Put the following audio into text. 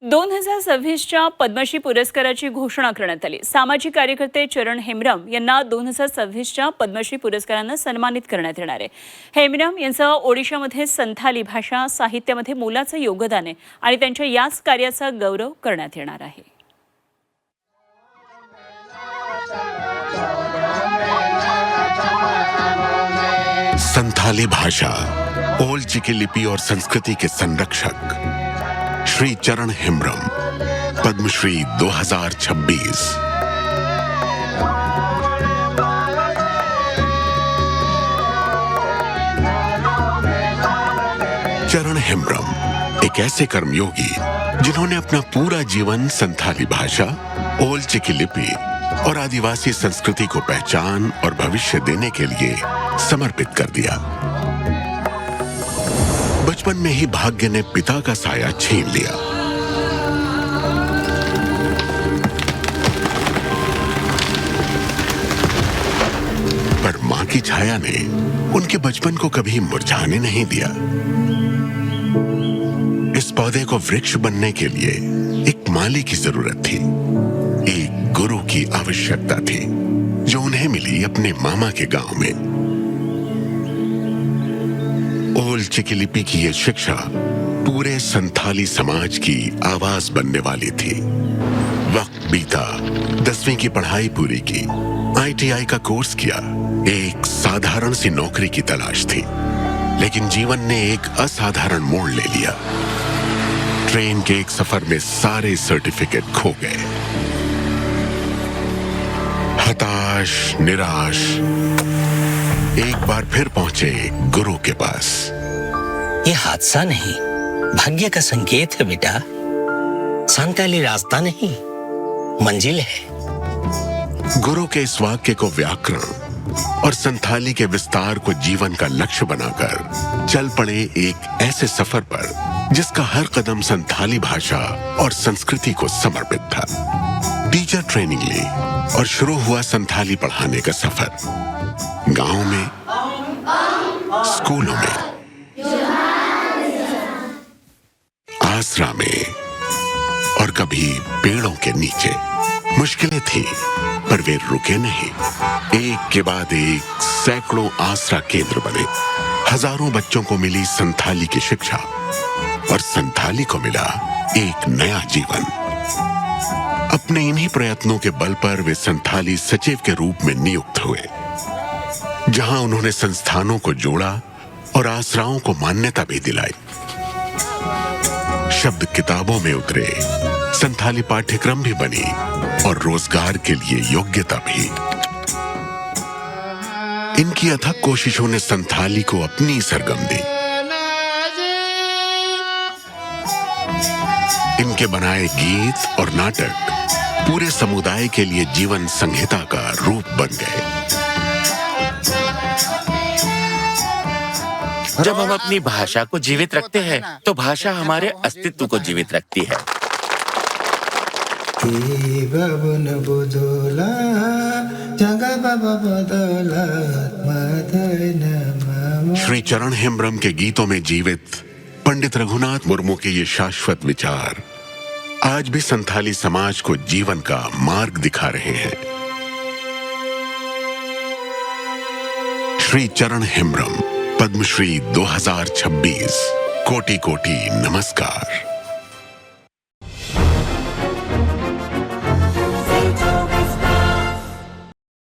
2026च्या पद्मश्री पुरस्काराची घोषणा करण्यात आली। सामाजिक कार्यकर्ते चरण हेम्ब्रम यांना 2026च्या पद्मश्री पुरस्काराने सन्मानित करण्यात येणार आहे। हेम्ब्रम यांचं ओडिशामध्ये संथाली भाषा साहित्यामध्ये मोलाचं योगदान आहे आणि त्यांच्या याच कार्याचा गौरव करण्यात येणार आहे। संथाली भाषा, ओल चिकी लिपि और संस्कृति के संरक्षक श्री चरण हेम्ब्रम, पद्मश्री 2026। चरण हेम्ब्रम एक ऐसे कर्मयोगी जिन्होंने अपना पूरा जीवन संथाली भाषा, ओल चिकी लिपि और आदिवासी संस्कृति को पहचान और भविष्य देने के लिए समर्पित कर दिया। बचपन में ही भाग्य ने पिता का साया छीन लिया। पर मां की छाया ने उनके बचपन को कभी मुरझाने नहीं दिया। इस पौधे को वृक्ष बनने के लिए एक माली की जरूरत थी, एक गुरु की आवश्यकता थी, जो उन्हें मिली अपने मामा के गांव में। ओल चिकी लिपि की यह शिक्षा पूरे संथाली समाज की आवाज बनने वाली थी। वक्त बीता, 10वीं की पढ़ाई पूरी की, ITI का कोर्स किया, एक साधारण सी नौकरी की तलाश थी, लेकिन जीवन ने एक असाधारण मोड़ ले लिया। ट्रेन के एक सफर में सारे सर्टिफिकेट खो गए। हताश, निराश, एक बार फिर पहुंचे गुरु के पास। ये हादसा नहीं, भाग्य का संकेत है बेटा। संथाली रास्ता नहीं, मंजिल है। गुरु के इस वाक्य को व्याकरण और संथाली के विस्तार को जीवन का लक्ष्य बनाकर चल पड़े एक ऐसे सफर पर जिसका हर कदम संथाली भाषा और संस्कृति को समर्पित था। टीचर ट्रेनिंग ली और शुरू हुआ संथाली पढ़ाने का सफर। गांव में, स्कूलों में, आसरा में और कभी पेड़ों के नीचे। मुश्किलें थी, पर वे रुके नहीं। एक के बाद एक सैकड़ों आसरा केंद्र बने। हजारों बच्चों को मिली संथाली की शिक्षा और संथाली को मिला एक नया जीवन। अपने इन्हीं प्रयत्नों के बल पर वे संथाली सचिव के रूप में नियुक्त हुए, जहां उन्होंने संस्थानों को जोड़ा और आसराओं को मान्यता भी दिलाई। शब्द किताबों में उतरे, संथाली पाठ्यक्रम भी बनी और रोजगार के लिए योग्यता भी। इनकी अथक कोशिशों ने संथाली को अपनी सरगम दी। इनके बनाए गीत और नाटक पूरे समुदाय के लिए जीवन संहिता का रूप बन गए। जब हम अपनी भाषा को जीवित रखते हैं, तो भाषा हमारे अस्तित्व को जीवित रखती है। श्री चरण हेम्ब्रम के गीतों में जीवित पंडित रघुनाथ मुर्मू के ये शाश्वत विचार आज भी संथाली समाज को जीवन का मार्ग दिखा रहे हैं। श्री चरण हेम्ब्रम, पद्मश्री 2026। कोटि कोटि नमस्कार।